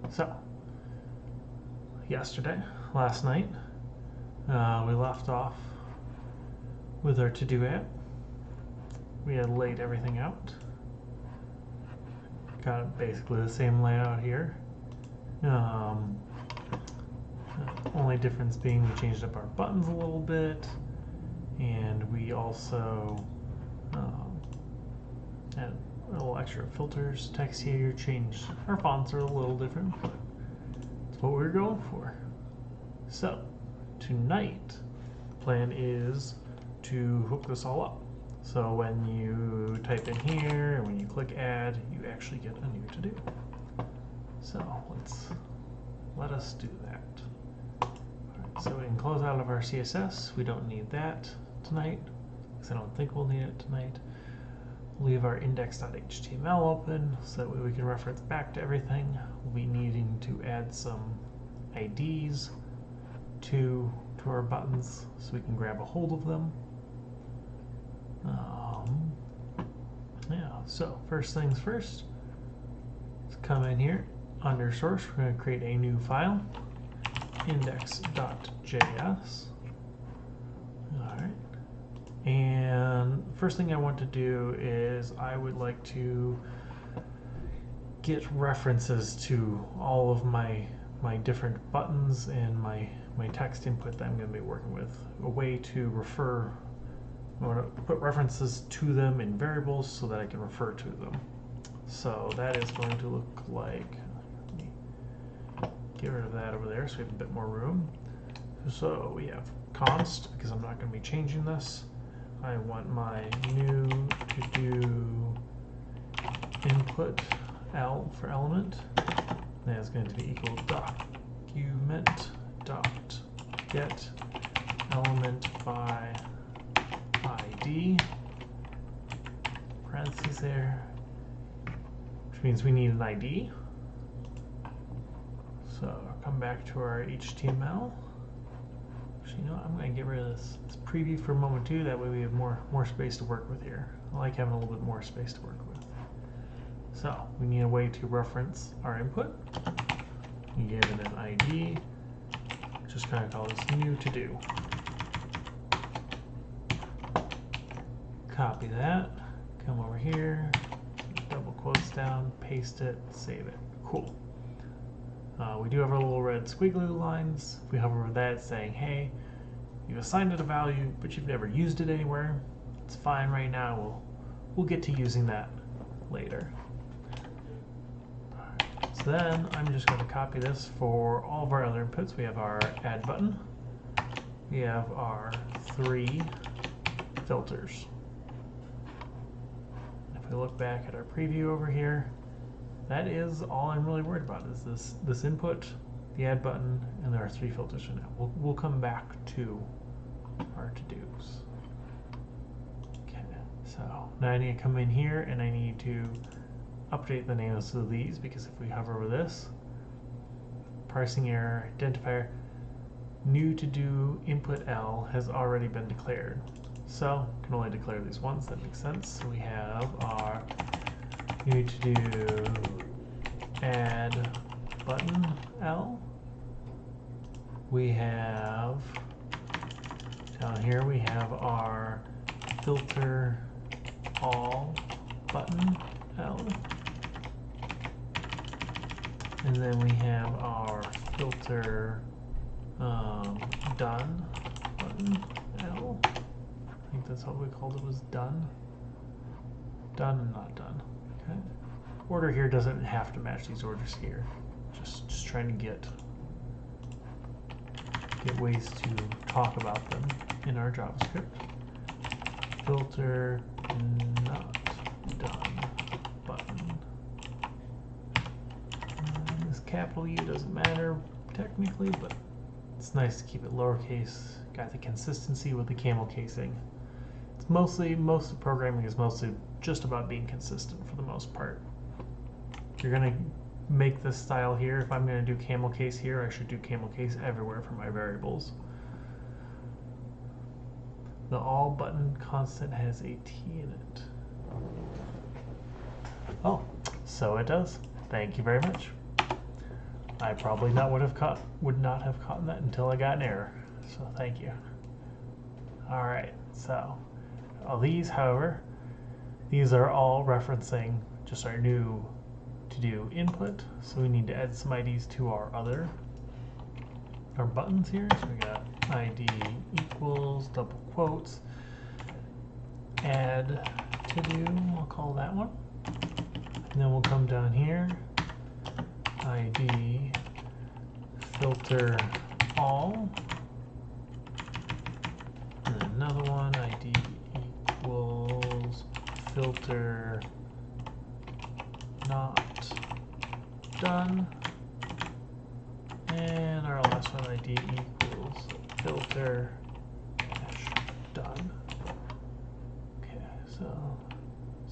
So, last night, we left off with our to-do app. We had laid everything out. Got basically the same layout here. Only difference being we changed up our buttons a little bit, and we also had a little extra filters, text here, changed our fonts are a little different, but that's what we were going for. So tonight the plan is to hook this all up. So when you type in here and when you click add, you actually get a new to-do. So let us do that. Alright, so we can close out of our CSS. We don't need that tonight, because I don't think we'll need it tonight. Leave our index.html open so that way we can reference back to everything. We'll be needing to add some IDs to our buttons so we can grab a hold of them. So first things first, let's come in here under source. We're going to create a new file, index.js. Alright. And first thing I want to do is I would like to get references to all of my different buttons and my text input that I'm going to be working with. A way to refer, I want to put references to them in variables so that I can refer to them. So that is going to look like, let me get rid of that over there so we have a bit more room. So we have const, because I'm not going to be changing this. I want my new to do input L for element. That is going to be equal document dot get element by ID, parentheses there, which means we need an ID. So come back to our HTML. Actually, you know what? I'm going to get rid of this preview for a moment too. That way we have more space to work with here. I like having a little bit more space to work with. So we need a way to reference our input. We give it an ID. Just kind of call this new to do. Copy that, come over here, double quotes down, paste it, save it. Cool. We do have our little red squiggly lines. If we hover over that, it's saying, hey, you assigned it a value, but you've never used it anywhere. It's fine right now. We'll get to using that later. Alright, so then I'm just going to copy this for all of our other inputs. We have our add button. We have our 3 filters. If we look back at our preview over here, that is all I'm really worried about is this input, the add button, and there are 3 filters for now. We'll come back to our to-dos. Okay, so now I need to come in here and I need to update the names of these, because if we hover over this, parsing error, identifier, new to-do input L has already been declared. So can only declare these once, that makes sense. So we have our new to do add button L. We have down here we have our filter all button L. And then we have our filter done button L. I think that's what we called it, was done. Done and not done. Okay. Order here doesn't have to match these orders here. Just trying to get ways to talk about them in our JavaScript. Filter not done button. This capital U doesn't matter technically, but it's nice to keep it lowercase. Got the consistency with the camel casing. Most of programming is mostly just about being consistent for the most part. If you're going to make this style here, if I'm going to do camel case here, I should do camel case everywhere for my variables. The all button constant has a T in it. Oh, so it does. Thank you very much. I probably would not have caught that until I got an error. So thank you. All right, so these, however, these are all referencing just our new to-do input. So we need to add some IDs to our buttons here. So we got ID equals double quotes, add to-do, I'll call that one. And then we'll come down here, ID filter all, and then another one, ID equals filter not done, and our last one, ID equals filter done. Okay, so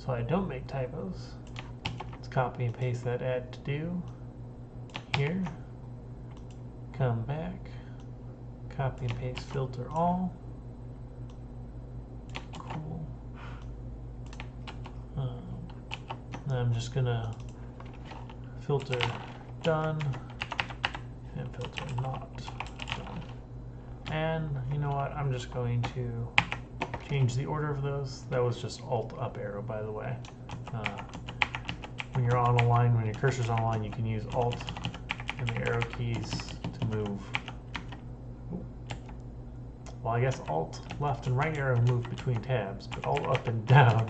I don't make typos. Let's copy and paste that add to do here. Come back, copy and paste filter all. Cool. I'm just gonna filter done and filter not done. And you know what? I'm just going to change the order of those. That was just Alt up arrow, by the way. When you're on a line, when your cursor's on a line, you can use Alt and the arrow keys to move. Well, I guess Alt left and right arrow move between tabs, but Alt up and down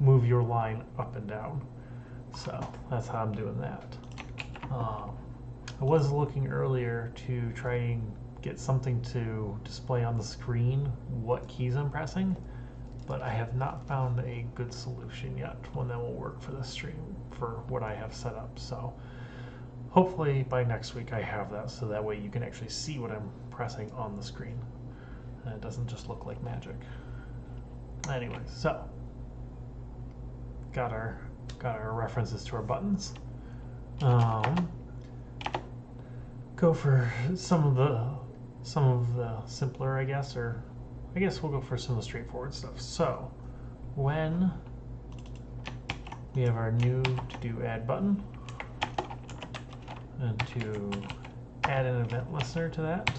move your line up and down. So that's how I'm doing that. I was looking earlier to try and get something to display on the screen what keys I'm pressing, but I have not found a good solution yet, one that will work for this stream for what I have set up. So hopefully by next week I have that, so that way you can actually see what I'm pressing on the screen and it doesn't just look like magic. Anyway, so got our references to our buttons. Go for some of the simpler, I guess, or I guess we'll go for some of the straightforward stuff. So when we have our new to-do add button, and to add an event listener to that,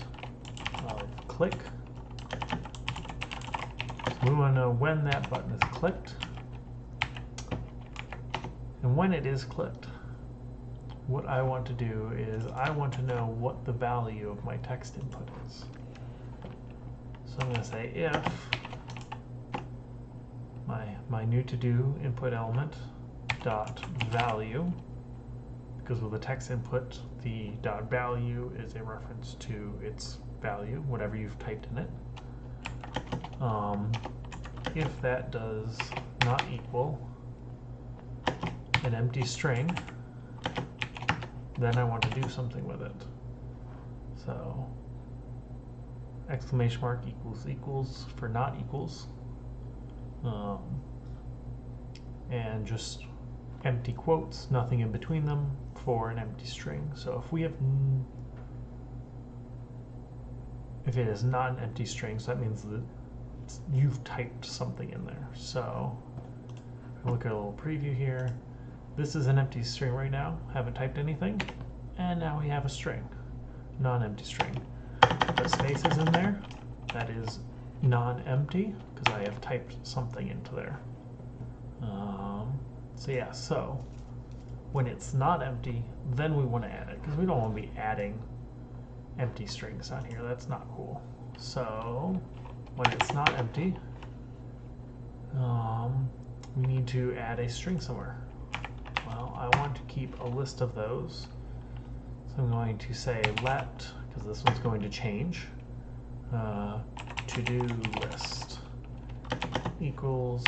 I'll click. So we want to know when that button is clicked. And when it is clicked, what I want to do is I want to know what the value of my text input is. So I'm going to say if my new to-do input element dot value, because with the text input, the dot value is a reference to its value, whatever you've typed in it. If that does not equal an empty string, then I want to do something with it. So exclamation mark equals equals for not equals, and just empty quotes, nothing in between them, for an empty string. So if it is not an empty string, so that means that you've typed something in there. So look at a little preview here. This is an empty string right now, haven't typed anything, and now we have a string, non-empty string. The space is in there, that is non-empty, because I have typed something into there. So yeah, so when it's not empty, then we want to add it, because we don't want to be adding empty strings on here, that's not cool. So when it's not empty, we need to add a string somewhere. Well, I want to keep a list of those. So I'm going to say let, because this one's going to change, to-do list equals,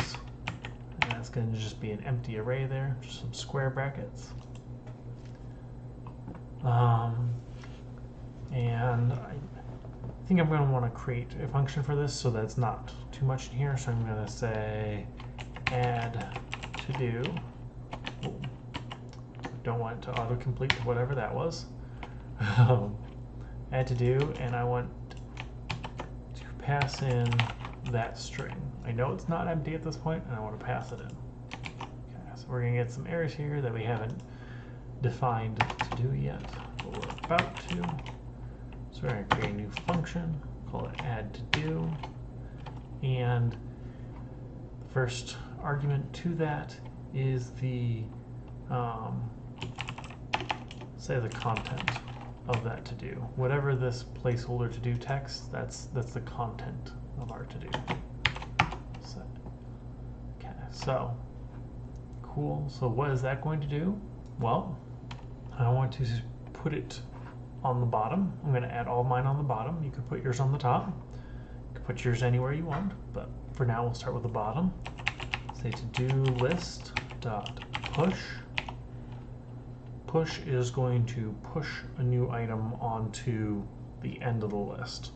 and that's going to just be an empty array there, just some square brackets. And I think I'm going to want to create a function for this so that it's not too much in here. So I'm going to say add to-do. Don't want it to autocomplete to whatever that was. Add to do, and I want to pass in that string. I know it's not empty at this point, and I want to pass it in. Okay, so we're going to get some errors here that we haven't defined to do yet, but we're about to. So we're going to create a new function, call it add to do, and the first argument to that is the say the content of that to do. Whatever this placeholder to do text, that's the content of our to do. So, okay, so cool. So what is that going to do? Well, I want to put it on the bottom. I'm going to add all mine on the bottom. You can put yours on the top. You can put yours anywhere you want, but for now we'll start with the bottom. Say to do list dot push. Push is going to push a new item onto the end of the list.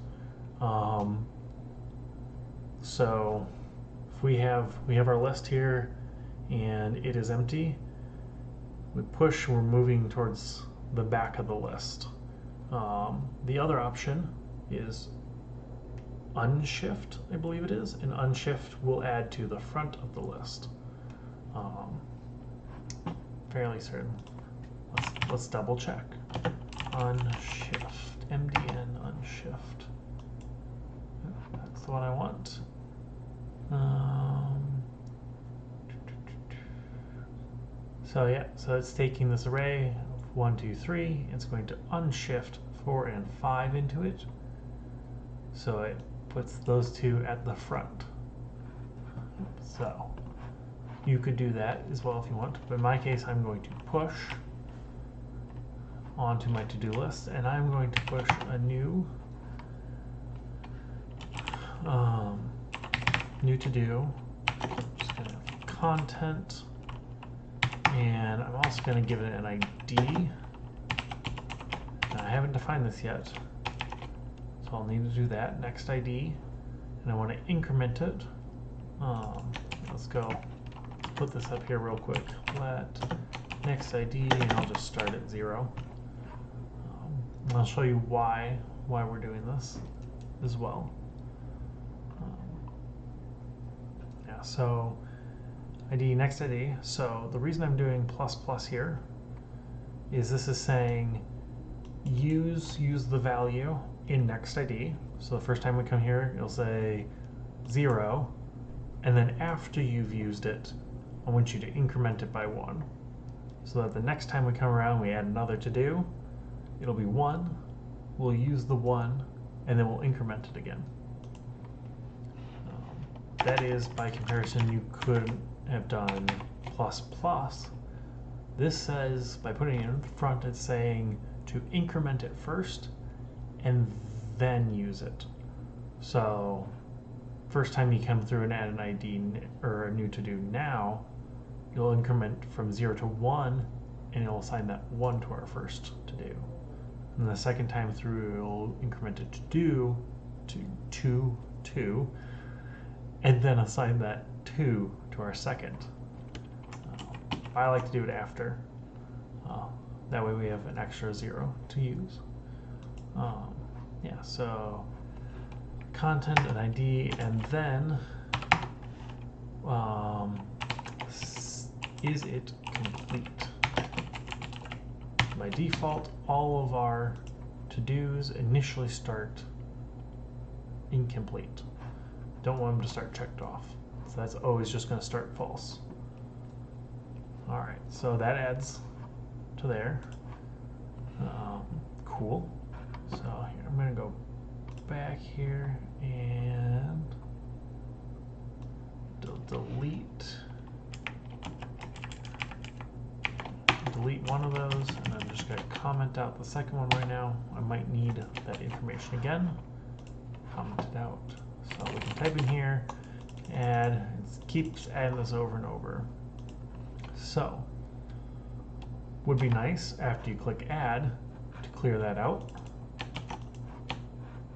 So if we have our list here and it is empty, we push, we're moving towards the back of the list. The other option is unshift, I believe it is, and unshift will add to the front of the list. Fairly certain. Let's double check. Unshift, MDN unshift. That's the one I want. So yeah, so it's taking this array of 1, 2, 3. It's going to unshift 4 and 5 into it. So it puts those two at the front. So you could do that as well if you want, but in my case I'm going to push onto my to-do list, and I'm going to push a new to-do. Just gonna have content, and I'm also going to give it an ID. Now, I haven't defined this yet, so I'll need to do that. Next ID, and I want to increment it. Let's go put this up here real quick. Let next ID, and I'll just start at 0. I'll show you why we're doing this as well. Yeah, so ID, next ID. So the reason I'm doing ++ here is this is saying use the value in next ID. So the first time we come here, it'll say 0, and then after you've used it, I want you to increment it by 1. So that the next time we come around, we add another to do. It'll be 1, we'll use the 1, and then we'll increment it again. That is, by comparison, you could have done ++. This says, by putting it in front, it's saying to increment it first, and then use it. So, first time you come through and add an ID or a new to-do now, you'll increment from 0 to 1, and it'll assign that 1 to our first to-do. And the second time through, it'll increment it to 2, and then assign that 2 to our second. I like to do it after. That way we have an extra 0 to use. Yeah, so content and ID, and then is it complete? By default, all of our to-dos initially start incomplete. Don't want them to start checked off. So that's always just going to start false. All right, so that adds to there. Cool. So here, I'm going to go back here and delete one of those, and I'm just going to comment out the second one right now. I might need that information again. Comment it out. So we can type in here, add, it keeps adding this over and over. So, would be nice after you click add to clear that out.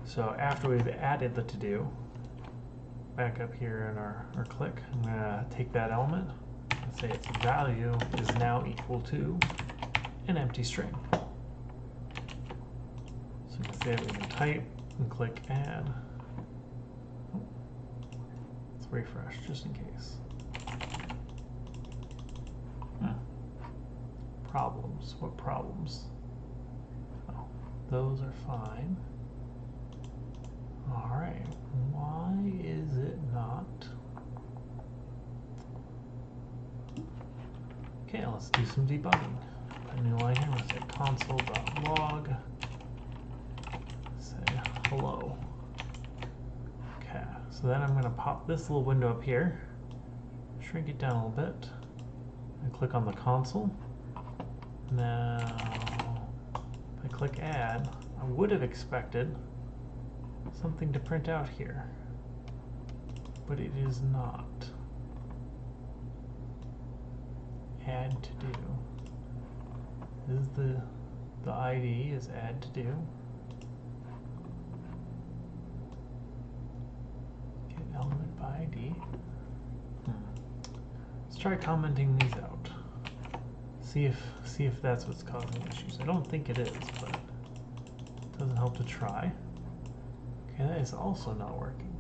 So after we've added the to-do, back up here in our click, I'm going to take that element and say its value is now equal to an empty string. So you can say we can type and click add. Let's refresh just in case. problems. What problems? Oh, those are fine. All right, why is it not? Okay, let's do some debugging. Put a new line here. Let's say console.log. Say hello. Okay, so then I'm going to pop this little window up here, shrink it down a little bit, and click on the console. Now, if I click add, I would have expected something to print out here, but it is not. Add to do. This is the ID is add to do. Get element by ID. Let's try commenting these out. See if that's what's causing issues. I don't think it is, but it doesn't help to try. Okay, that is also not working.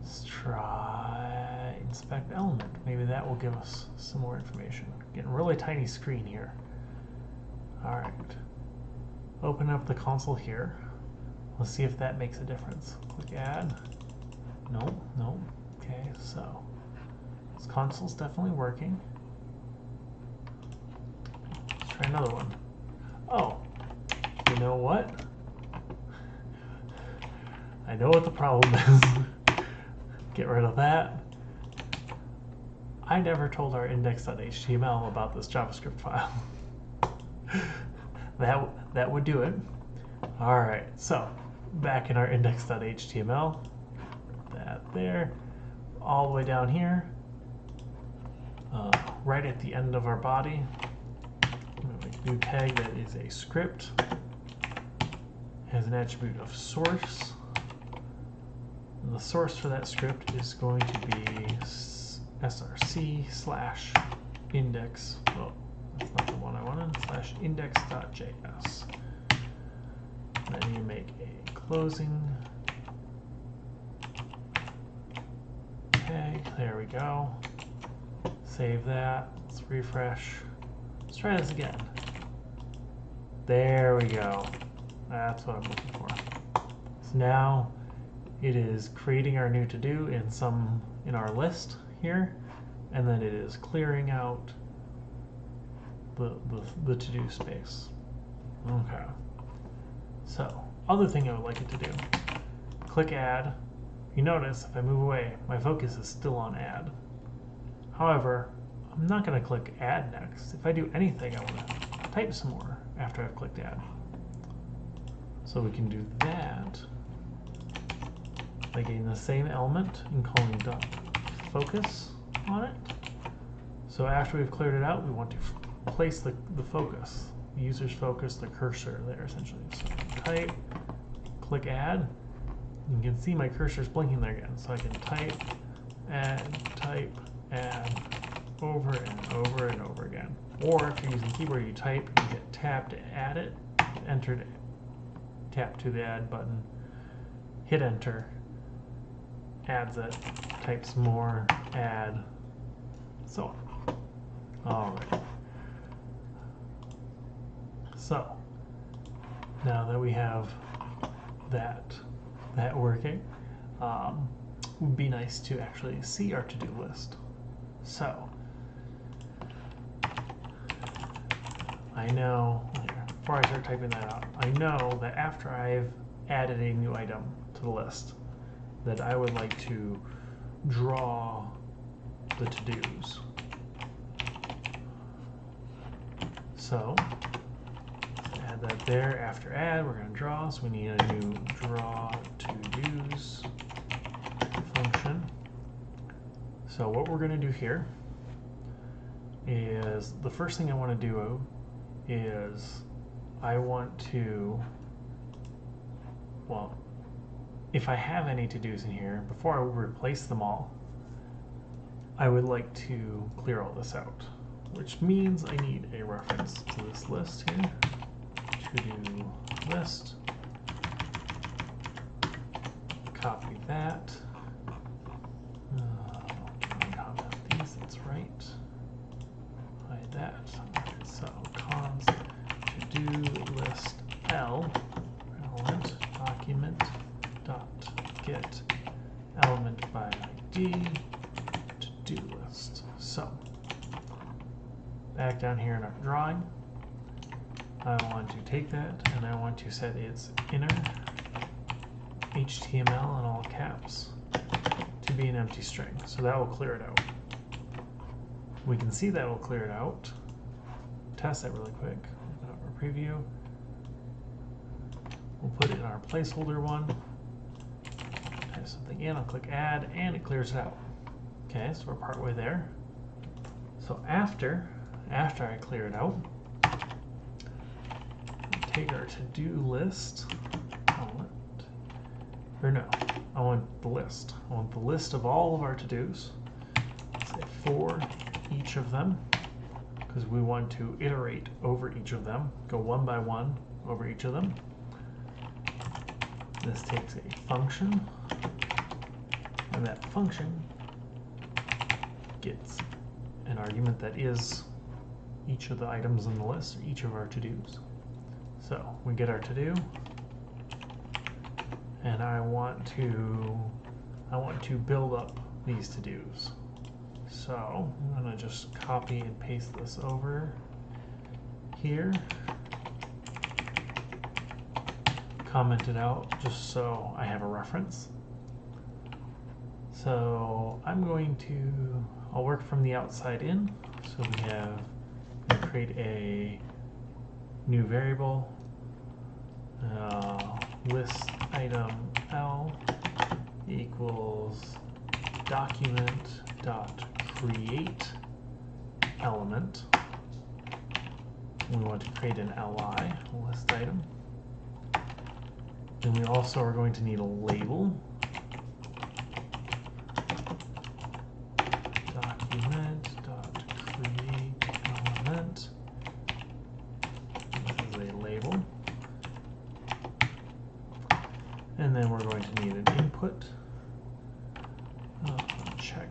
Let's try inspect element. Maybe that will give us some more information. Getting a really tiny screen here. All right. Open up the console here. Let's see if that makes a difference. Click add. Nope, nope. Okay, so this console's definitely working. Let's try another one. Oh, you know what? I know what the problem is. Get rid of that. I never told our index.html about this JavaScript file. that would do it. All right, so back in our index.html, that there, all the way down here, right at the end of our body, I'm going to make a new tag that is a script. Has an attribute of source. And the source for that script is going to be src/index. Oh, that's not the one I wanted. /index.js. Then you make a closing tag. There we go. Save that. Let's refresh. Let's try this again. There we go. That's what I'm looking for. So now it is creating our new to-do in our list here, and then it is clearing out the to-do space. Okay. So, other thing I would like it to do, click add. You notice if I move away, my focus is still on add. However, I'm not going to click add next. If I do anything, I want to type some more after I've clicked add. So we can do that by getting the same element and calling .focus on it. So after we've cleared it out, we want to place the focus, the user's focus, the cursor there essentially. So type, click add. You can see my cursor's blinking there again. So I can type, add, over and over and over again. Or if you're using keyboard, you type, you get tab to add it, enter to tap to the add button, hit enter, adds it, type some more, add, so on. All right. So now that we have that working, it would be nice to actually see our to-do list. So I know, before I start typing that out, I know that after I've added a new item to the list, that I would like to draw the to-dos. So add that there. After add, we're going to draw, so we need a new draw to-dos function. So what we're going to do here is, the first thing I want to do is I want to, well, if I have any to-dos in here, before I replace them all, I would like to clear all this out, which means I need a reference to this list here. To-do list. Copy that. Comment these right. Hide that. Right, so cons to-do list L element document dot get element by ID to-do list. So back down here in our drawing, I want to take that and I want to set its inner HTML in all caps to be an empty string. So that will clear it out. We can see that will clear it out. Test that really quick. Open up our preview. We'll put it in our placeholder one. Type something in, I'll click add, and it clears it out. Okay, so we're partway there. So after I clear it out, take our to-do list. I want the list. I want the list of all of our to-dos. Say for each of them, because we want to iterate over each of them, go one by one over each of them. This takes a function, and that function gets an argument that is each of the items in the list, or each of our to-dos. So we get our to-do, and I want to build up these to-dos. So I'm going to just copy and paste this over here, comment it out just so I have a reference. So I'll work from the outside in. So we create a new variable, list item L equals document dot create element. We want to create an li, a list item. Then we also are going to need a label. Document dot create element. This is a label. And then we're going to need an input. Check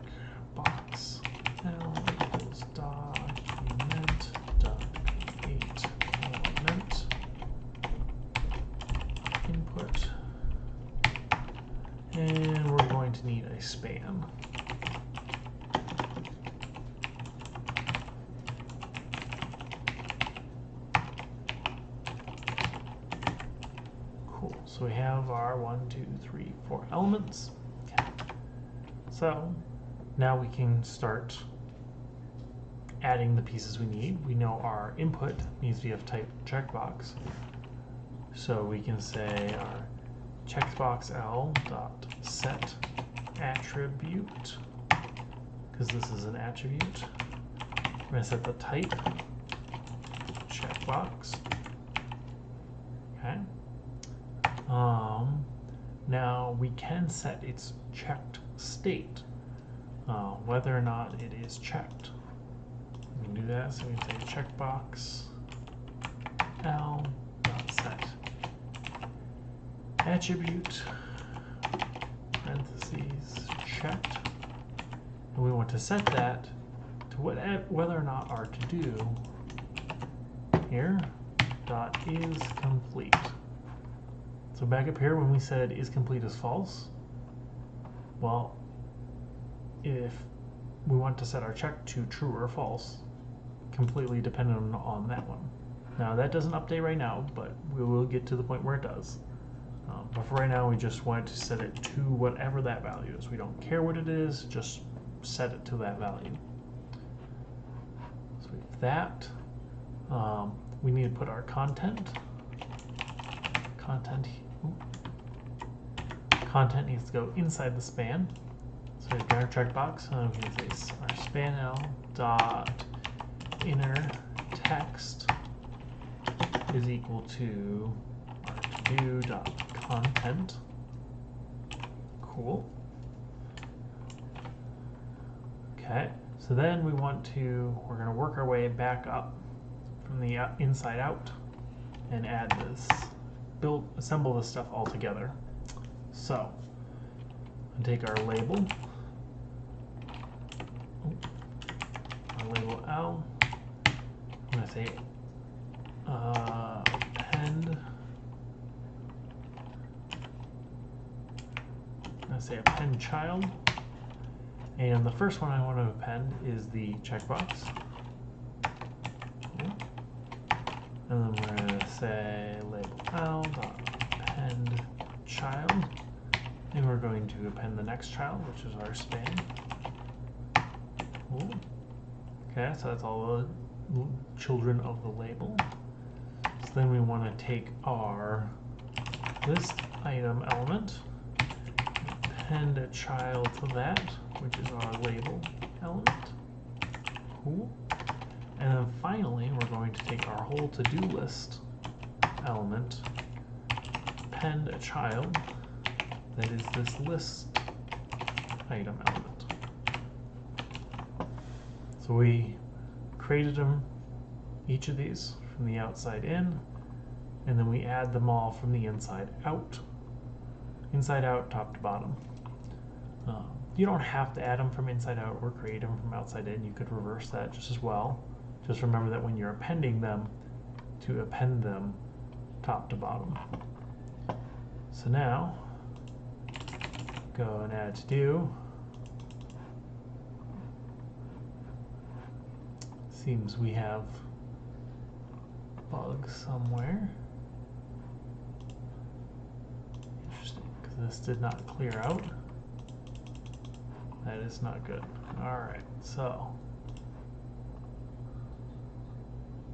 box L equals document dot create element input, and we're going to need a span. Cool. So we have our 1, 2, 3, 4 elements. Okay. So now we can start adding the pieces we need. We know our input needs to be of type checkbox. So we can say our checkbox L dot set attribute, because this is an attribute. We're going to set the type checkbox. Okay. Now we can set its checked state, whether or not it is checked. We can do that. So we can say checkbox L dot set attribute parentheses checked, and we want to set that to whether or not our to do here dot is complete. So back up here when we said is complete is false, well, if we want to set our check to true or false, completely dependent on that one. Now that doesn't update right now, but we will get to the point where it does. But for right now, we just want to set it to whatever that value is. We don't care what it is, just set it to that value. So we have that. We need to put our content. Content needs to go inside the span. So we've got our checkbox. We can say our span L dot inner text is equal to our to do dot content. Cool. Okay, so then we're going to work our way back up from the inside out and add this, assemble this stuff all together. So, I'll take our label, label L. I'm going to say append. I'm going to say append child. And the first one I want to append is the checkbox. Cool. And then we're going to say label L.append child. And we're going to append the next child, which is our span. Cool. Okay, so that's all the children of the label. So then we want to take our list item element, append a child to that, which is our label element. Cool. And then finally, we're going to take our whole to-do list element, append a child that is this list item element. So we created them, each of these, from the outside in, and then we add them all from the inside out, top to bottom. You don't have to add them from inside out or create them from outside in. You could reverse that just as well. Just remember that when you're appending them, to append them top to bottom. So now, go and add to do. Seems we have bugs somewhere. Interesting, because this did not clear out. That is not good. Alright, so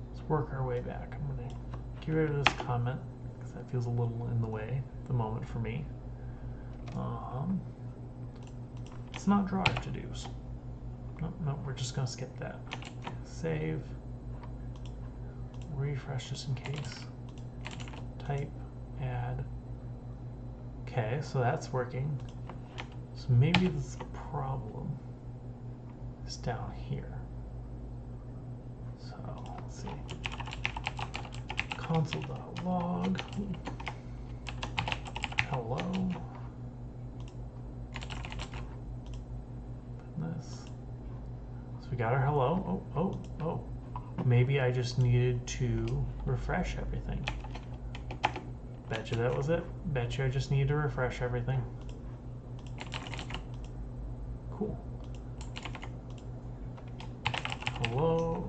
let's work our way back. I'm going to get rid of this comment because that feels a little in the way at the moment for me. Let's not draw our to-dos. Nope, we're just going to skip that. Save. Refresh just in case. Type, add. Okay, so that's working. So maybe the problem is down here. So let's see. Console.log. Hello. This. So we got our hello. Oh. Maybe I just needed to refresh everything. Bet you that was it. Bet you I just needed to refresh everything. Cool. Hello.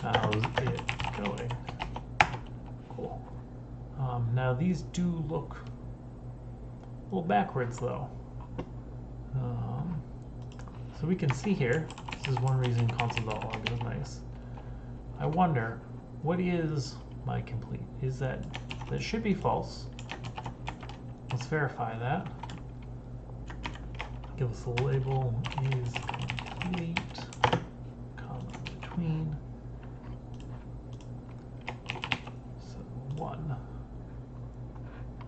How's it going? Cool. Now these do look a little backwards though. So we can see here, this is one reason console.log is nice. I wonder, what is my complete? Is that should be false. Let's verify that. Give us a label is complete, comma between. So 1.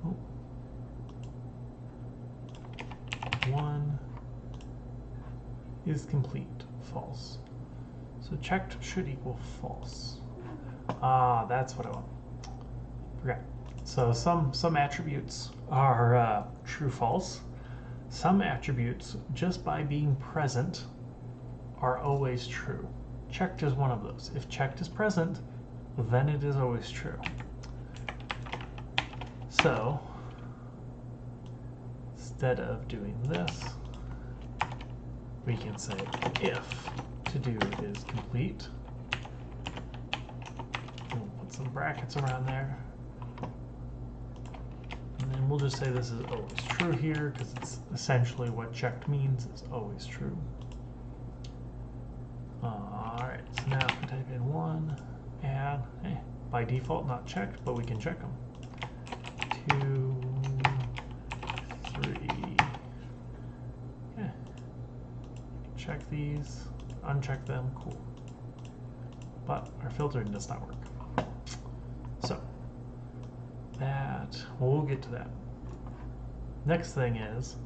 Oh. 1 is complete, false. So checked should equal false. That's what I want. Forgot. So some attributes are true, false. Some attributes, just by being present, are always true. Checked is one of those. If checked is present, then it is always true. So instead of doing this, we can say if to-do is complete. We'll put some brackets around there. And then we'll just say this is always true here because it's essentially what checked means is always true. Alright, so now if we type in 1, add, by default not checked, but we can check them. 2, 3. Okay. Check these, uncheck them, cool. But our filtering does not work. So that, well, we'll get to that. Next thing is,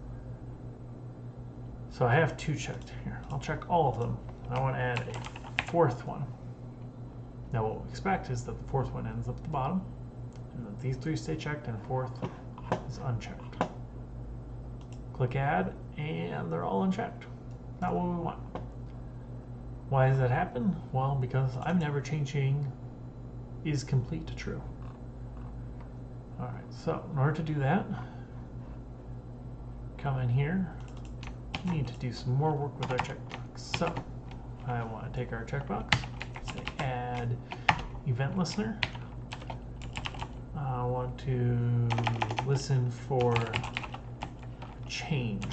so I have 2 checked here. I'll check all of them. I want to add a 4th one. Now what we expect is that the 4th one ends up at the bottom, and that these 3 stay checked, and 4th is unchecked. Click add, and they're all unchecked. Not what we want. Why does that happen? Well, because I'm never changing is complete to true. All right, so in order to do that, come in here. We need to do some more work with our checkbox. So I want to take our checkbox, say add event listener. I want to listen for change,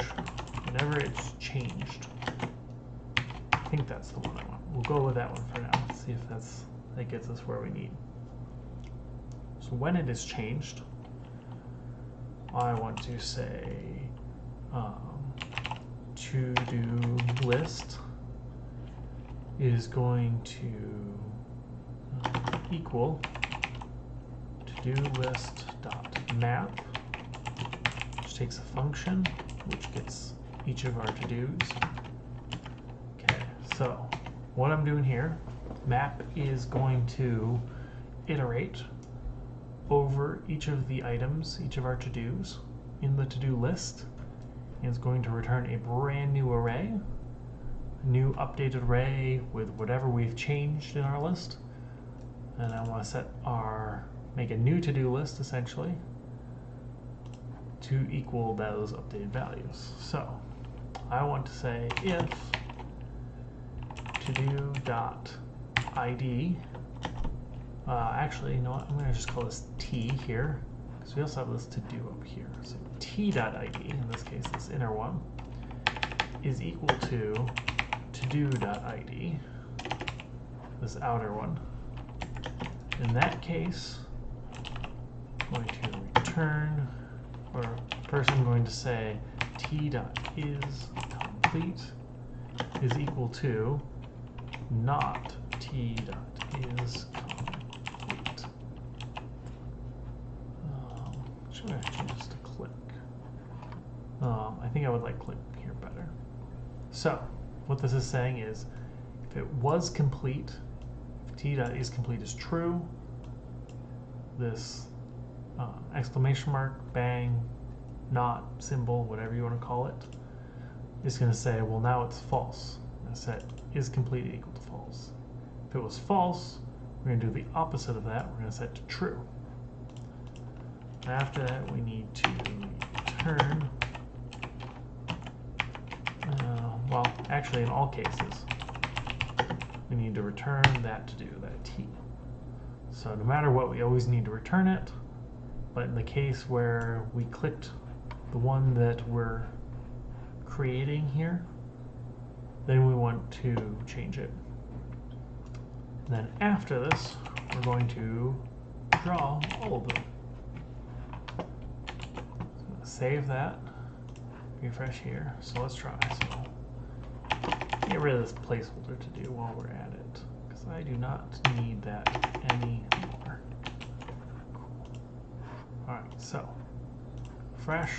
whenever it's changed. I think that's the one I want. We'll go with that one for now. See if that gets us where we need. So when it is changed, I want to say to-do list is going to equal to-do list dot map, which takes a function which gets each of our to-dos. Okay, so what I'm doing here, map is going to iterate over each of the items, each of our to-dos in the to-do list, and it's going to return a brand new array, a new updated array with whatever we've changed in our list. And I want to make a new to-do list essentially to equal those updated values. So I want to say if to-do.id, actually, you know what, I'm going to just call this t here, because we also have this to-do up here. So t.id, in this case this inner one, is equal to to-do.id, this outer one. In that case, I'm going to return, or person going to say t.isComplete is equal to not t.isComplete. Should I change to click? I think I would like click here better. So what this is saying is if it was complete, if t.isComplete is true, this exclamation mark, bang, not symbol, whatever you want to call it, is going to say, well, now it's false. I set is complete equal to false. If it was false, we're going to do the opposite of that. We're going to set to true. After that, we need to return, well, actually in all cases, we need to return that to do, that t. So no matter what, we always need to return it. But in the case where we clicked the one that we're creating here, then we want to change it. And then after this, we're going to draw all of them. So I'm going to save that, refresh here. So let's try. So get rid of this placeholder to do while we're at it, because I do not need that anymore. All right, so fresh.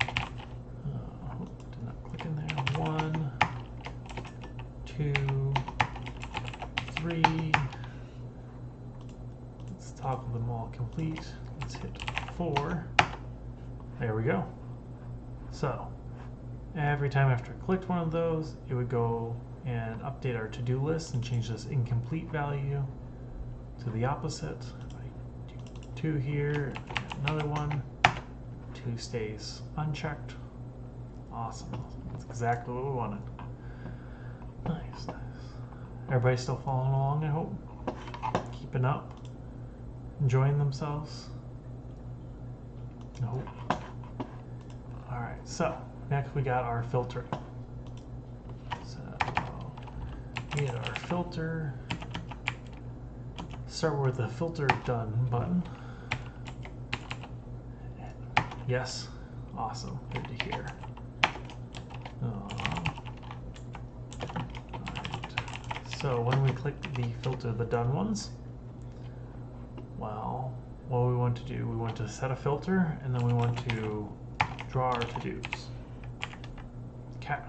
Did not click in there. 1, 2, 3. Let's toggle them all complete. Let's hit 4. There we go. So every time after I clicked one of those, it would go and update our to-do list and change this incomplete value to the opposite. If I do 2 here, another one, 2 stays unchecked. Awesome. That's exactly what we wanted. Nice, nice. Everybody still following along, I hope? Keeping up? Enjoying themselves? I hope. Alright, so next we got our filtering. So we had our filter. Start with the filter done button. Yes, awesome, good to hear. Right. So when we click the filter the done ones, well, what we want to do, we want to set a filter, and then we want to draw our to-dos. Okay,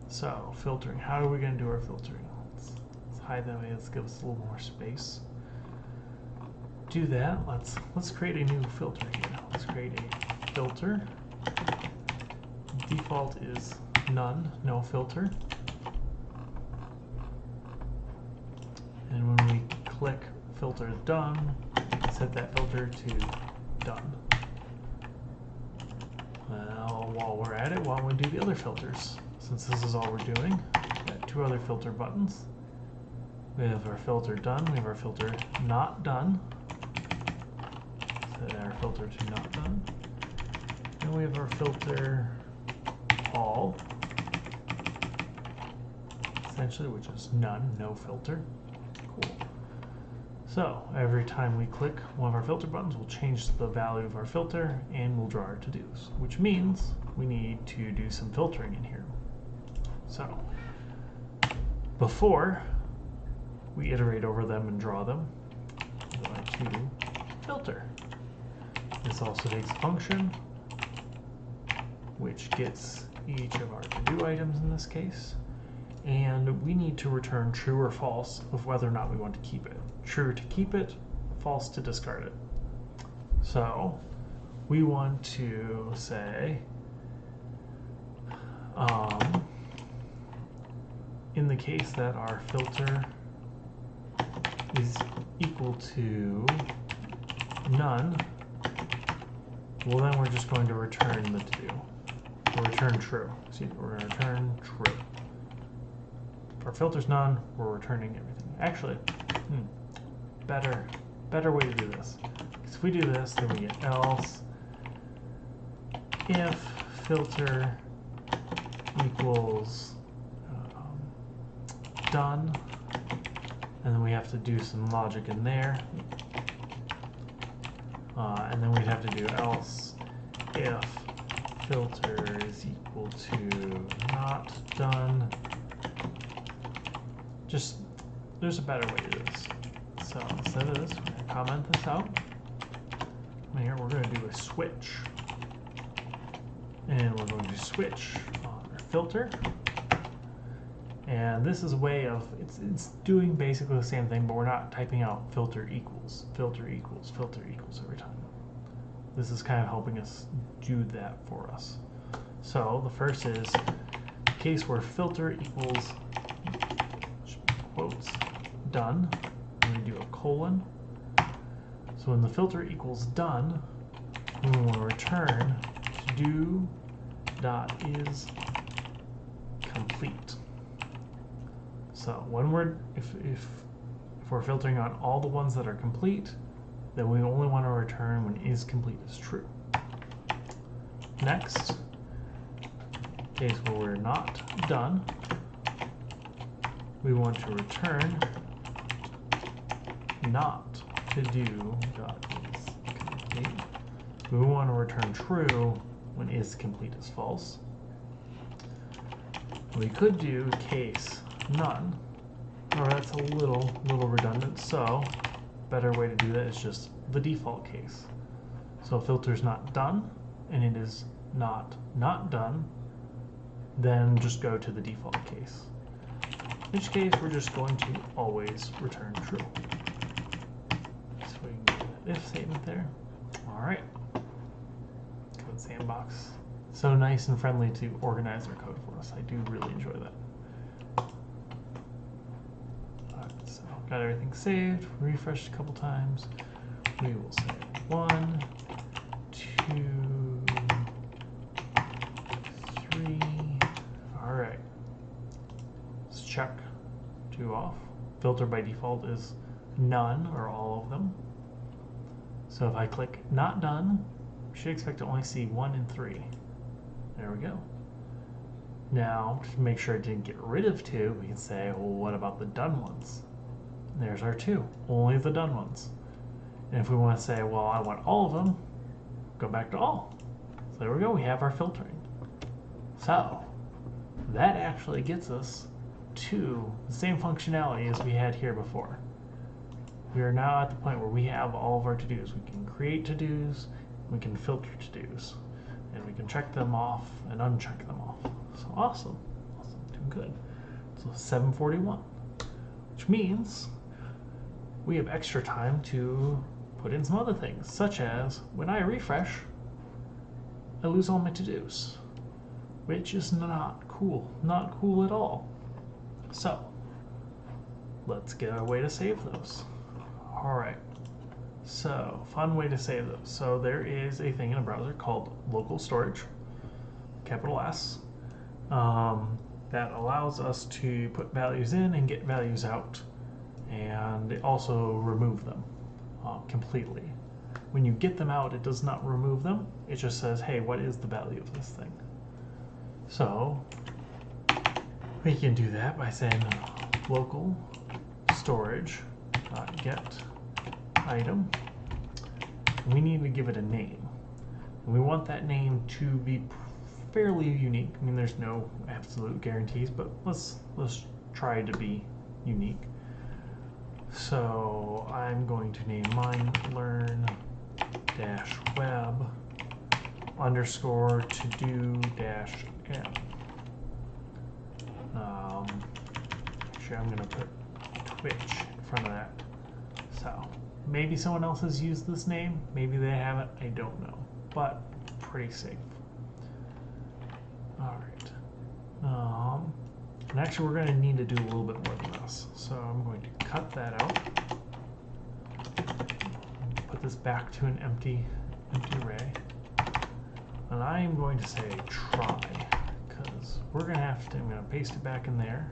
so filtering, how are we going to do our filtering? Let's hide that way, let's give us a little more space. Do that, let's create a new filter here. Let's create a filter default is none, no filter. And when we click filter done, set that filter to done. Well, while we're at it, why don't we do the other filters? Since this is all we're doing, we've got two other filter buttons. We have our filter done, we have our filter not done. Set our filter to not done. And we have our filter all, essentially, which is none, no filter. Cool. So every time we click one of our filter buttons, we'll change the value of our filter and we'll draw our to-dos, which means we need to do some filtering in here. So before we iterate over them and draw them, we're going to filter. This also takes a function which gets each of our to-do items in this case, and we need to return true or false of whether or not we want to keep it. True to keep it, false to discard it. So we want to say in the case that our filter is equal to none, well then we're just going to return the to-do. We'll return true. See, we're going to return true. If our filter's none, we're returning everything. Actually, better way to do this. Because if we do this, then we get else if filter equals done, and then we have to do some logic in there, and then we'd have to do else if filter is equal to not done. Just, there's a better way to do this. So instead of this, we're going to comment this out. And here we're going to do a switch. And we're going to switch on our filter. And this is a way of, it's doing basically the same thing, but we're not typing out filter equals every time. This is kind of helping us do that for us. So the first is the case where filter equals quotes done, and we do a colon. So when the filter equals done, we want to return to do.is complete. So when we're if we're filtering on all the ones that are complete, then we only want to return when is complete is true. Next, case where we're not done, we want to return not to do.is complete. We want to return true when is complete is false. We could do case none, or that's a little redundant, so better way to do that is just the default case. So if filter's not done and it is not done, then just go to the default case. In which case we're just going to always return true. So we can get an if statement there. Alright. Code sandbox. So nice and friendly to organize our code for us. I do really enjoy that. So got everything saved, refreshed a couple times. We will say 1, 2, 3. All right. Let's check 2 off. Filter by default is none or all of them. So if I click not done, we should expect to only see 1 and 3. There we go. Now, to make sure it didn't get rid of 2, we can say, well, what about the done ones? There's our 2, only the done ones. And if we want to say, well, I want all of them, go back to all. So there we go, we have our filtering. So that actually gets us to the same functionality as we had here before. We are now at the point where we have all of our to-dos. We can create to-dos, we can filter to-dos, and we can check them off and uncheck them off. So awesome, doing good. So 7:41, which means we have extra time to put in some other things, such as when I refresh, I lose all my to-dos, which is not cool. Not cool at all. So let's get a way to save those. All right. So fun way to save those. So there is a thing in a browser called local storage, capital S, that allows us to put values in and get values out, and also remove them completely. When you get them out, it does not remove them. It just says, hey, what is the value of this thing? So we can do that by saying local storage get item. We need to give it a name. We want that name to be fairly unique. I mean, there's no absolute guarantees, but let's try to be unique. So I'm going to name mine learn -web _ to do -m. Actually, I'm going to put Twitch in front of that. So maybe someone else has used this name. Maybe they haven't. I don't know. But pretty safe. All right. And actually, we're going to need to do a little bit more than this. So I'm going to cut that out. Put this back to an empty array. And I'm going to say try, because we're going to have to, I'm going to paste it back in there.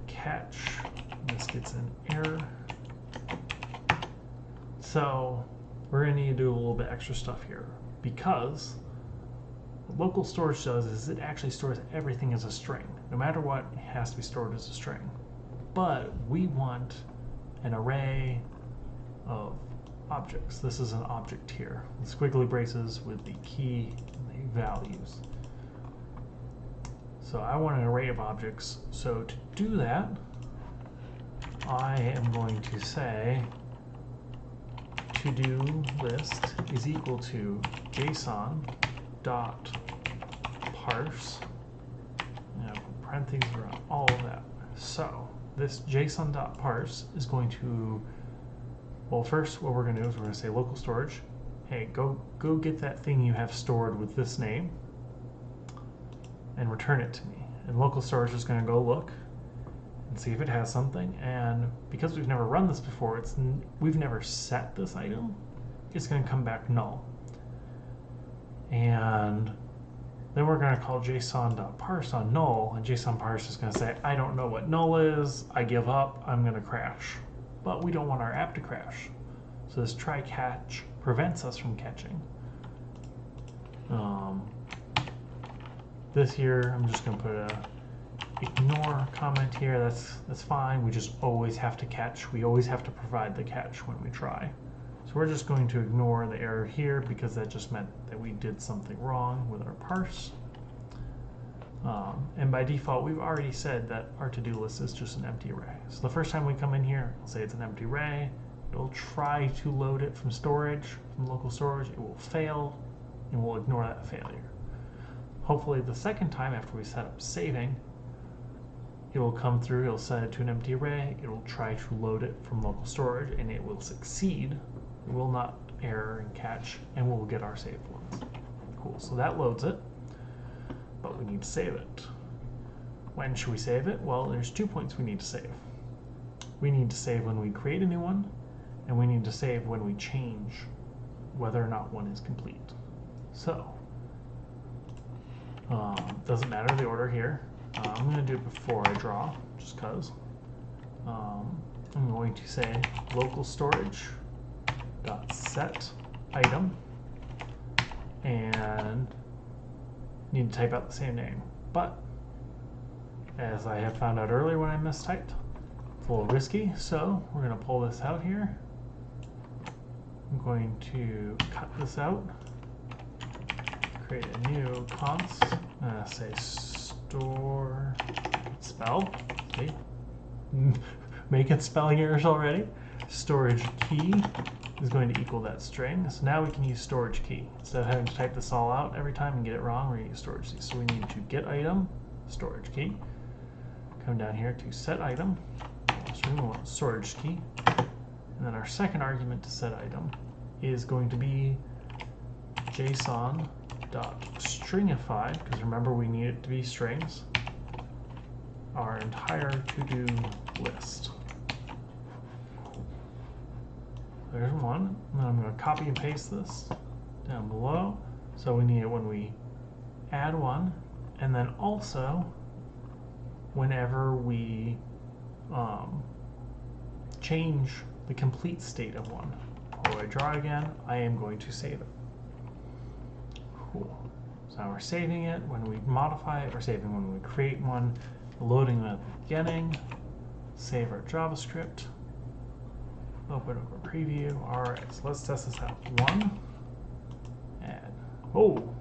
Catch. This gets an error. So we're going to need to do a little bit extra stuff here, because what local storage does is it actually stores everything as a string. No matter what, it has to be stored as a string. But we want an array of objects. This is an object here. The squiggly braces with the key and the values. So I want an array of objects. So to do that, I am going to say to-do list is equal to JSON dot parse, and parentheses around all of that. So this JSON dot parse is going to, well, first what we're going to do is we're going to say local storage, hey, go get that thing you have stored with this name and return it to me. And local storage is going to go look and see if it has something. And because we've never run this before, we've never set this item, it's going to come back null. And then we're going to call JSON.parse on null, and JSON.parse is going to say, I don't know what null is, I give up, I'm going to crash. But we don't want our app to crash. So this try catch prevents us from catching. This here, I'm just going to put a ignore comment here. That's fine. We just always have to catch. We always have to provide the catch when we try. So we're just going to ignore the error here, because that just meant that we did something wrong with our parse. And by default, we've already said that our to-do list is just an empty array. So the first time we come in here, we'll say it's an empty array. It'll try to load it from storage, from local storage. It will fail, and we'll ignore that failure. Hopefully the second time after we set up saving, it will come through, it'll set it to an empty array, it will try to load it from local storage, and it will succeed. It will not error and catch, and we'll get our saved ones. Cool, so that loads it, but we need to save it. When should we save it? Well, there's 2 points we need to save. We need to save when we create a new one, and we need to save when we change whether or not one is complete. So, doesn't matter the order here. I'm going to do it before I draw, just because. I'm going to say local storage dot set item, and need to type out the same name. But as I had found out earlier when I mistyped, it's a little risky, so we're going to pull this out here. I'm going to cut this out, create a new const, say store spell, see, making spelling errors already. Storage key is going to equal that string. So now we can use storage key. Instead of having to type this all out every time and get it wrong, we're going to use storage key. So we need to get item, storage key. Come down here to set item. So we want storage key. And then our second argument to set item is going to be JSON dot stringify, because remember we need it to be strings, our entire to-do list. There's one, and then I'm going to copy and paste this down below. So we need it when we add one, and then also whenever we change the complete state of one. Or I draw again, I am going to save it. Cool. So now we're saving it. When we modify it, we're saving when we create one, loading them at the beginning, save our JavaScript, open up our preview. All right, so let's test this out. One, add. Oh,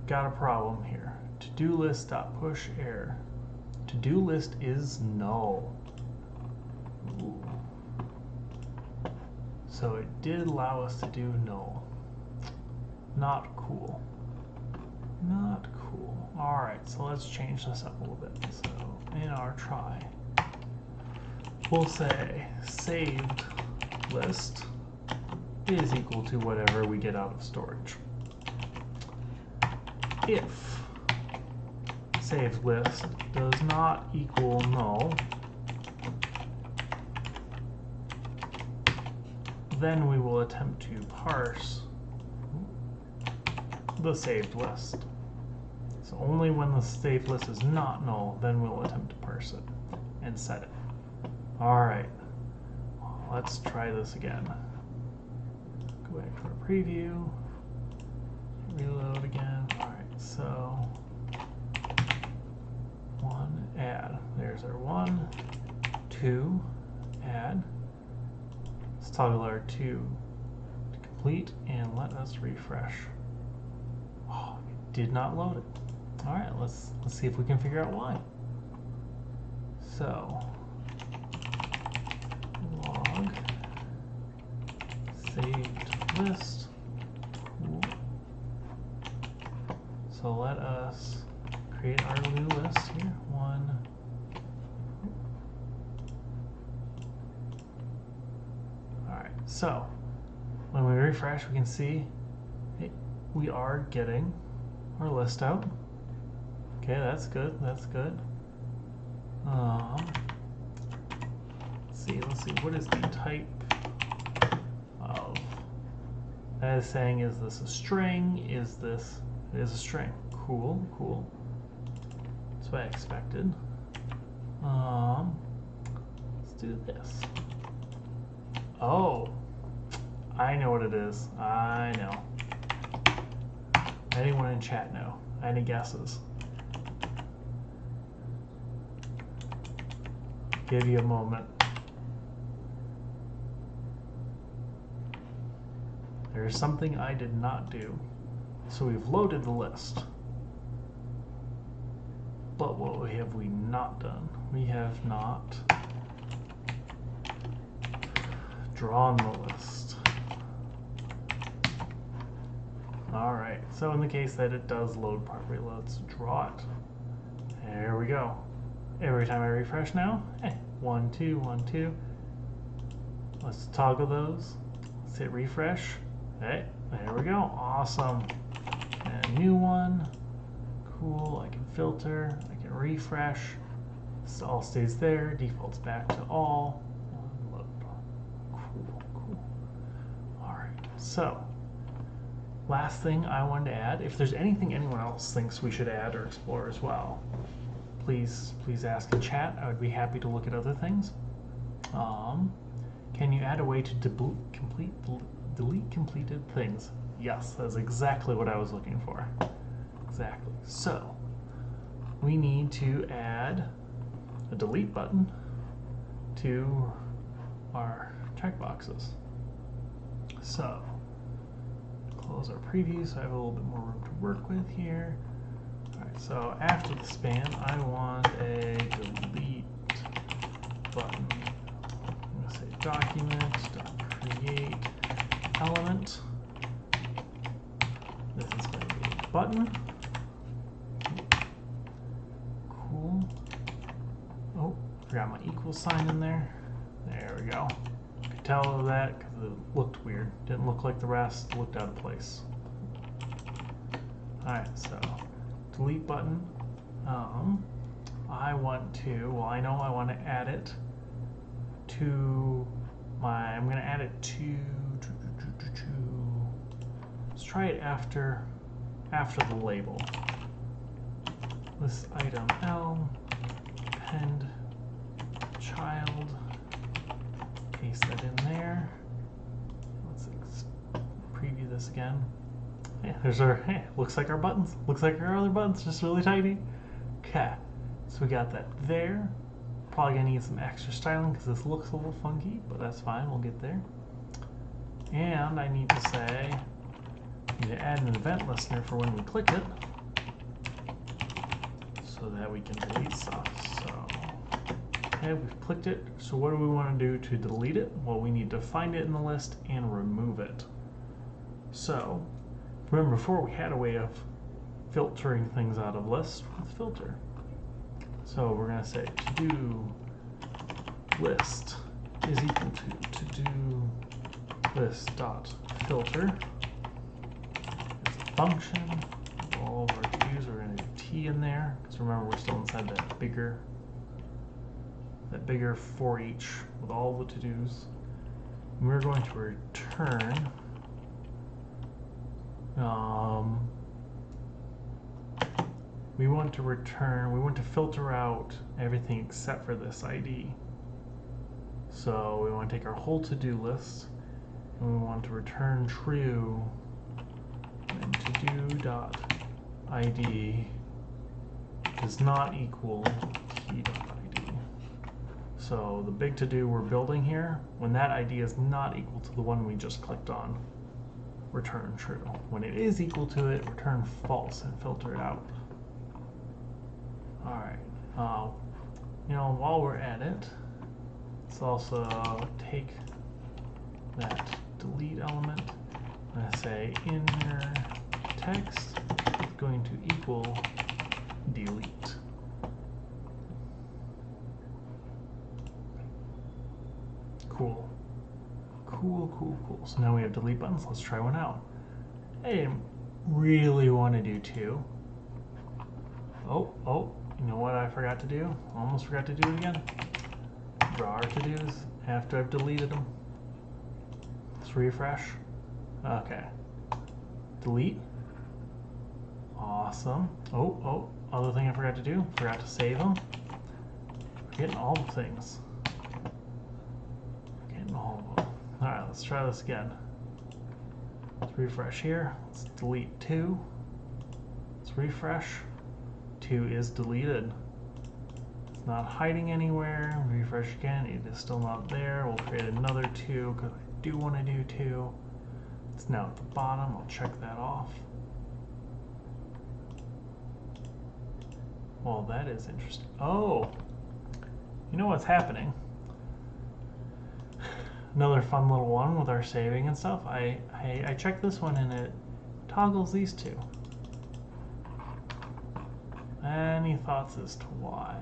got a problem here. To-do list dot push error. To-do list is null. Ooh. So it did allow us to do null. Not cool. Not cool. All right, so let's change this up a little bit. So in our try, we'll say saved list is equal to whatever we get out of storage. If saved list does not equal null, then we will attempt to parse the saved list. So only when the saved list is not null, then we'll attempt to parse it and set it. All right, let's try this again. Go back to our preview, reload again. All right, so one, add. There's our 1, 2, add. Let's toggle our 2 to complete and let us refresh. Oh, it did not load it. All right, let's see if we can figure out why. So log saved list. Cool. So let us create our new list here. 1. All right, so when we refresh, we can see we are getting our list out. Okay, that's good. That's good. Let's see. What is the type of? That is saying, is this a string? Is this? It is a string. Cool, cool. That's what I expected. Let's do this. Oh, I know what it is. I know. Anyone in chat know? Any guesses? Give you a moment. There's something I did not do. So we've loaded the list. But what have we not done? We have not drawn the list. All right, so in the case that it does load properly, let's draw it. There we go. Every time I refresh now, 1, 2, 1, 2. Let's toggle those. Let's hit refresh. Hey, there we go. Awesome. And a new one. Cool. I can filter. I can refresh. This all stays there. Defaults back to all. Load. Cool, cool. All right. So, last thing I wanted to add, if there's anything anyone else thinks we should add or explore as well, please ask in chat. I would be happy to look at other things. Can you add a way to delete completed things? Yes, that's exactly what I was looking for. Exactly. So we need to add a delete button to our checkboxes. So close our preview so I have a little bit more room to work with here. All right, so after the span, I want a delete button. I'm going to say document.create element. This is going to be a button. Cool. Oh, forgot my equal sign in there. There we go. You could tell that because it looked weird. Didn't look like the rest. Looked out of place. Alright, so delete button. I want to, well, I know I want to add it to my, I'm going to add it to, let's try it after the label. This item L, append child, paste that in there. Let's preview this again. Yeah, there's our, hey, looks like our buttons. Looks like our other buttons, just really tiny. Okay, so we got that there. Probably gonna need some extra styling because this looks a little funky, but that's fine, we'll get there. And I need to say, I need to add an event listener for when we click it, so that we can delete stuff. So, okay, we've clicked it. So what do we want to do to delete it? Well, we need to find it in the list and remove it. So, remember before we had a way of filtering things out of lists with filter. So we're going to say to-do list is equal to to-do list dot filter. It's a function. All of our to-dos are going to do T in there, because remember we're still inside that bigger for each with all the to-dos. We're going to return we want to filter out everything except for this ID. So we want to take our whole to-do list and we want to return true and to-do.id does not equal key.id. So the big to-do we're building here, when that ID is not equal to the one we just clicked on, return true. When it is equal to it, return false and filter it out. Alright, you know, while we're at it, let's also take that delete element and say inner text is going to equal delete. Cool. Cool. So now we have delete buttons. Let's try one out. I didn't really want to do two. Oh, you know what I forgot to do? Almost forgot to do it again. Draw our to-dos after I've deleted them. Let's refresh. Okay. Delete. Awesome. Oh, other thing I forgot to do. Forgot to save them. Forgetting all the things. Forgetting all of them. Alright, let's try this again. Let's refresh here. Let's delete 2. Let's refresh. 2 is deleted. It's not hiding anywhere. Refresh again. It is still not there. We'll create another 2 because I do want to do 2. It's now at the bottom. I'll check that off. Well, that is interesting. Oh, you know what's happening? Another fun little one with our saving and stuff. I checked this one and it toggles these two. Any thoughts as to why?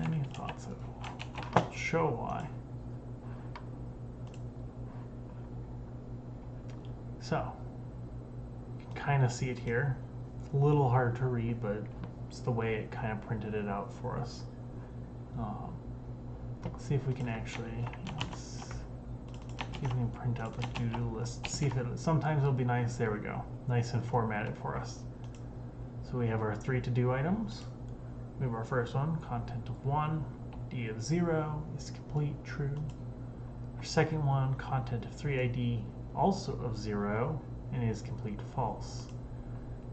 Any thoughts at all? I'll show why. So, you can kind of see it here. It's a little hard to read, but it's the way it kind of printed it out for us. Let's see if we can actually, see if we can print out the to-do list. See if it, sometimes it'll be nice. There we go. Nice and formatted for us. So we have our 3 to-do items. We have our first one, content of 1, ID of 0 is complete, true. Our second one, content of 3, ID also of 0 and is complete, false.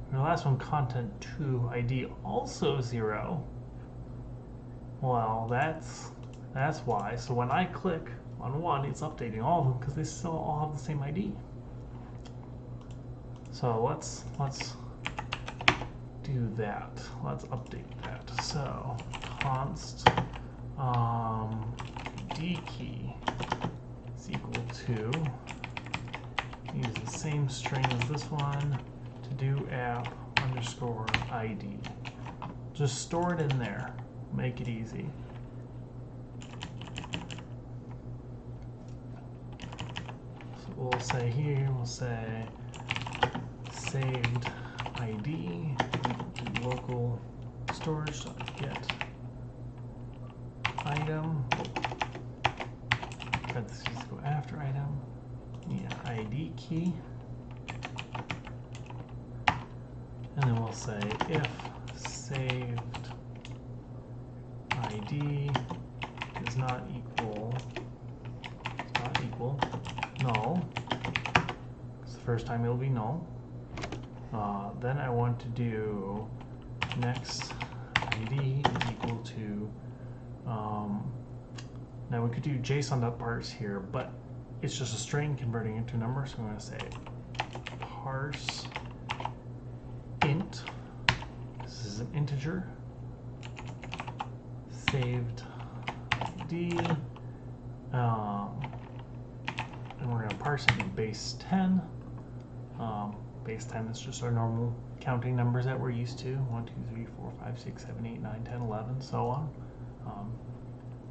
And the last one, content 2, ID also 0. Well, that's why. So when I click on 1, it's updating all of them because they still all have the same ID. So let's do that. Let's update that. So const d key is equal to, use the same string as this one, to do app underscore ID. Just store it in there. Make it easy. we'll say here, we'll say saved ID equal to local storage.get item, parentheses go after item, yeah, ID key, and then we'll say if saved ID does not equal null, it's the first time it'll be null. Then I want to do next ID is equal to, now we could do JSON.parse here, but it's just a string converting into a number, so I'm going to say parse int, this is an integer, saved ID, and we're going to parse it in base 10. Base 10 is just our normal counting numbers that we're used to, 1, 2, 3, 4, 5, 6, 7, 8, 9, 10, 11, so on.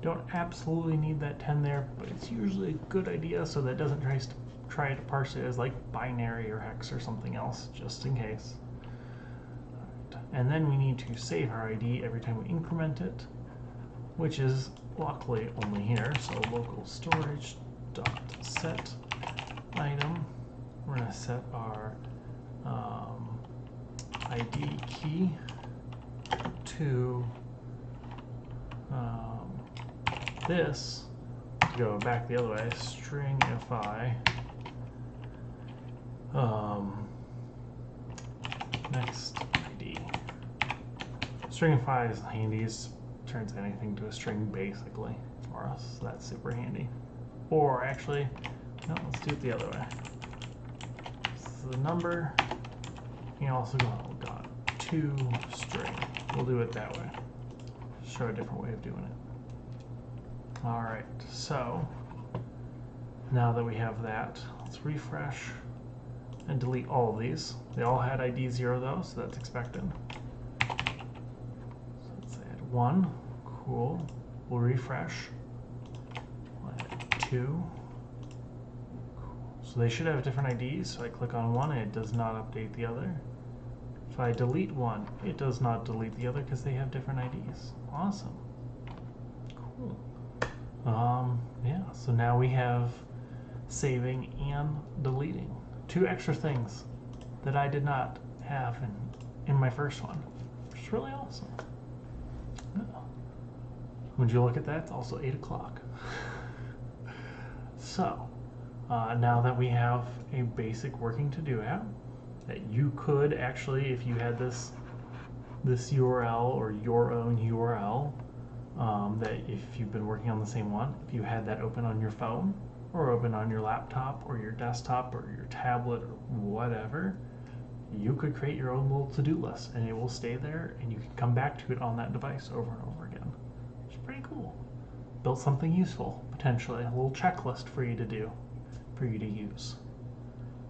Don't absolutely need that 10 there, but it's usually a good idea so that it doesn't try to parse it as like binary or hex or something else, just in case. Right. And then we need to save our ID every time we increment it, which is luckily only here, so local storage dot set item. We're going to set our ID key to this, to go back the other way, stringify next ID. Stringify is handy, it turns anything to a string basically for us, so that's super handy. Or actually, no, let's do it the other way. So the number, you can also go to string. We'll do it that way. Show a different way of doing it. All right, so now that we have that, let's refresh and delete all of these. They all had ID 0 though, so that's expected. So let's add 1, cool. We'll refresh. We'll add 2. So they should have different IDs, so I click on one and it does not update the other. If I delete one, it does not delete the other because they have different IDs. Awesome. Cool. Yeah, so now we have saving and deleting. 2 extra things that I did not have in my first one, which is really awesome. Yeah. Would you look at that? It's also 8 o'clock. So, now that we have a basic working to-do app that you could actually, if you had this URL or your own URL, that if you've been working on the same one, if you had that open on your phone or open on your laptop or your desktop or your tablet or whatever, you could create your own little to-do list and it will stay there and you can come back to it on that device over and over again. It's pretty cool. Built something useful, potentially, a little checklist for you to do, for you to use.